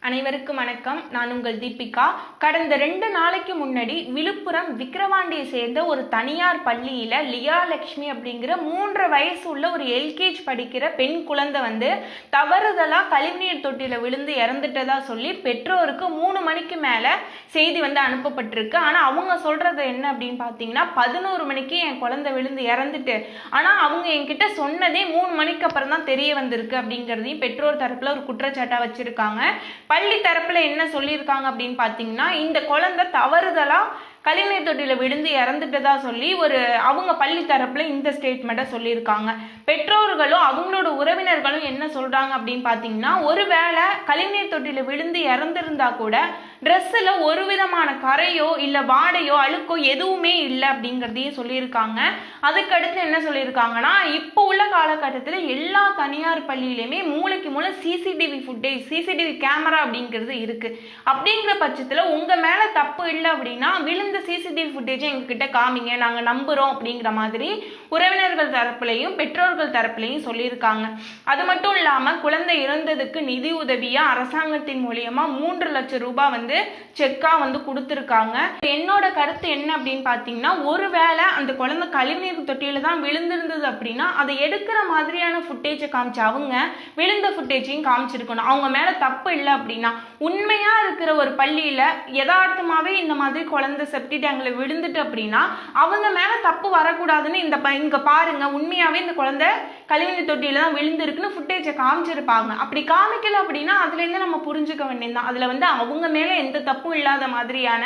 அனைவருக்கும் வணக்கம். நான் உங்கள் தீபிகா. கடந்த 2 நாளைக்கு முன்னாடி விழுப்புரம் விக்கிரவாண்டியை சேர்ந்த ஒரு தனியார் பள்ளியில லியா லட்சுமி அப்படிங்கிற 3 வயசு உள்ள ஒரு எல்கேஜி படிக்கிற பெண் குழந்தை தவறுதலா கழிவுநீர் தொட்டியில விழுந்து இறந்துட்டதா சொல்லி பெற்றோருக்கு 3 மணிக்கு மேல செய்தி அனுப்பப்பட்டிருக்கு. ஆனா அவங்க சொல்றது என்ன அப்படின்னு பாத்தீங்கன்னா, 11 மணிக்கு என் குழந்தை விழுந்து இறந்துட்டு, ஆனா அவங்க என்கிட்ட சொன்னதே 3 மணிக்கு அப்புறம் தான் தெரிய வந்திருக்கு அப்படிங்கிறதையும் பெற்றோர் தரப்புல ஒரு குற்றச்சாட்டா வச்சிருக்காங்க. பள்ளி தரப்புல என்ன சொல்லியிருக்காங்க அப்படின்னு பாத்தீங்கன்னா, இந்த குழந்தை தவறுதலா கழிவுநீர் தொட்டியில விழுந்து இறந்துட்டதா சொல்லி அவங்க பள்ளி தரப்புல இந்த ஸ்டேட்மெண்ட்டை சொல்லியிருக்காங்க. பெற்றோர்களும் அவங்களோட உறவினர்களும் என்ன சொல்றாங்க அப்படின்னு பாத்தீங்கன்னா, ஒருவேளை கழிவுநீர் தொட்டியில விழுந்து இறந்திருந்தா கூட ட்ரெஸ்ஸில் ஒரு விதமான கரையோ இல்லை வாடையோ அழுக்கோ எதுவுமே இல்லை அப்படிங்கிறதையும் சொல்லியிருக்காங்க. அதுக்கடுத்து என்ன சொல்லியிருக்காங்கன்னா, இப்போ உள்ள காலகட்டத்தில் எல்லா தனியார் பள்ளியிலையுமே மூளைக்கு மூளை சிசிடிவி ஃபுட்டேஜ், சிசிடிவி கேமரா அப்படிங்கிறது இருக்கு. அப்படிங்கிற பட்சத்தில் உங்க மேல தப்பு இல்லை அப்படின்னா விழுந்த சிசிடிவி ஃபுட்டேஜை எங்ககிட்ட காமிங்க, நாங்க நம்புறோம் அப்படிங்கிற மாதிரி உறவினர்கள் தரப்புலையும் பெற்றோர்கள் தரப்புலையும் சொல்லியிருக்காங்க. அது மட்டும் இல்லாம குழந்தை இறந்ததுக்கு நிதி உதவியா அரசாங்கத்தின் மூலியமா 3 லட்சம் ரூபாய் செக்கா கொடுத்திருக்காங்க. என்னோட கருத்து என்ன அப்படின்னு பாத்தீங்கன்னா, ஒருவேளை அந்த குழந்தை கழிவுநீர் தொட்டியில தான் விழுந்திருந்தது அப்படின்னா அதை எடுக்கிற மாதிரியான ஃபுட்டேஜை காமிச்சு அவங்க விழுந்த ஃபுட்டேஜையும் காமிச்சிருக்கணும். அவங்க மேல தப்பு இல்லை அப்படின்னா, உண்மையா இருக்கிற ஒரு பள்ளியில யதார்த்தமாவே இந்த மாதிரி குழந்தை செப்டி டேங்க்ல விழுந்துட்டு அப்படின்னா அவங்க மேல தப்பு வரக்கூடாதுன்னு இங்க பாருங்க, உண்மையாவே இந்த குழந்தை கழிவுநீர் தொட்டியில தான் விழுந்திருக்குன்னு ஃபுட்டேஜை காமிச்சிருப்பாங்க. அப்படி காமிக்கல அப்படின்னா அதுல இருந்து நம்ம புரிஞ்சுக்க வேண்டியதுதான், அதுல அவங்க மேல எந்த தப்பும் இல்லாத மாதிரியான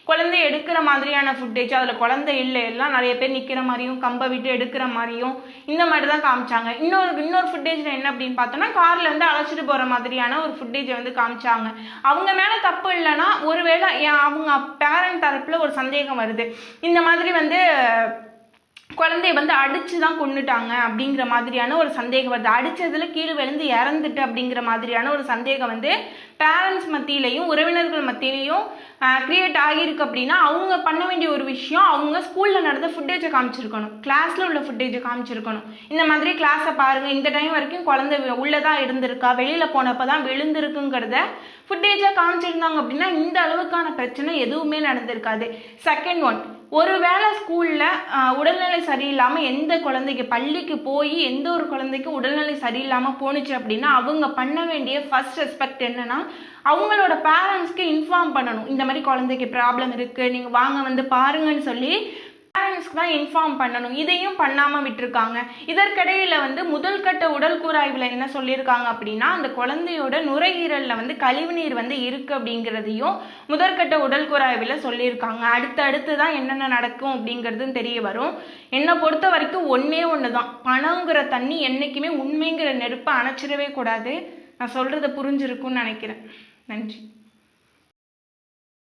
குழந்தை எடுக்கிற மாதிரியான ஃபுட்டேஜ், அதுல குழந்தை இல்லை, எல்லாம் நிறைய பேர் நிக்கிற மாதிரியும் கம்பை விட்டு எடுக்கிற மாதிரியும் இந்த மாதிரி தான் காமிச்சாங்க. இன்னொரு ஃபுட்டேஜ்ல என்ன அப்படின்னு பார்த்தோம்னா, கார்ல அழைச்சிட்டு போற மாதிரியான ஒரு ஃபுட்டேஜை காமிச்சாங்க. அவங்க மேல தப்பு இல்லைன்னா ஒருவேளை அவங்க பேரண்ட் தரப்புல ஒரு சந்தேகம் வருது, இந்த மாதிரி குழந்தைய அடிச்சுதான் கொண்டுட்டாங்க அப்படிங்கிற மாதிரியான ஒரு சந்தேகம் வருது, அடிச்சதுல கீழே விழுந்து இறந்துட்டு அப்படிங்கிற மாதிரியான ஒரு சந்தேகம் பேரண்ட்ஸ் மத்தியிலையும் உறவினர்கள் மத்தியிலையும் கிரியேட் ஆகியிருக்கு. அப்படின்னா அவங்க பண்ண வேண்டிய ஒரு விஷயம், அவங்க ஸ்கூல்ல நடந்த ஃபுட்டேஜை காமிச்சிருக்கணும், கிளாஸ்ல உள்ள ஃபுட்டேஜை காமிச்சிருக்கணும். இந்த மாதிரி கிளாஸை பாருங்க, இந்த டைம் வரைக்கும் குழந்தை உள்ளதா இருந்திருக்கா, வெளியில போனப்பதான் விழுந்திருக்குங்கிறத ஃபுட்டேஜா காமிச்சிருந்தாங்க அப்படின்னா இந்த அளவுக்கான பிரச்சனை எதுவுமே நடந்திருக்காது. செகண்ட் ஒன், ஒருவேளை ஸ்கூல்ல உடல்நிலை சரியில்லாமல் எந்த குழந்தைக்கு பள்ளிக்கு போய் எந்த ஒரு குழந்தைக்கு உடல்நிலை சரியில்லாமல் போணுச்சு அப்படின்னா அவங்க பண்ண வேண்டிய ஃபர்ஸ்ட் ரெஸ்பெக்ட் என்னன்னா, அவங்களோட பேரண்ட்ஸ்க்கு இன்ஃபார்ம் பண்ணணும். இந்த மாதிரி குழந்தைக்கு ப்ராப்ளம் இருக்கு, நீங்க வாங்க பாருங்கன்னு சொல்லி பேரண்ட்ஸ்க்கு தான் இன்ஃபார்ம் பண்ணணும். இதையும் பண்ணாம விட்டுருக்காங்க. இதற்கிடையில முதல் கட்ட உடல் கூராய்வுல என்ன சொல்லியிருக்காங்க அப்படின்னா, அந்த குழந்தையோட நுரையீரல்ல கழிவுநீர் இருக்கு அப்படிங்கிறதையும் முதற்கட்ட உடல் கூராய்வுல சொல்லியிருக்காங்க. அடுத்து தான் என்னென்ன நடக்கும் அப்படிங்கிறதும் தெரிய வரும். என்னை பொறுத்த வரைக்கும் ஒண்ணுதான், பணங்கிற தண்ணி என்னைக்குமே உண்மைங்கிற நெருப்பை அணைச்சிடவே கூடாது. நான் சொல்றதை புரிஞ்சிருக்கும்னு நினைக்கிறேன். நன்றி.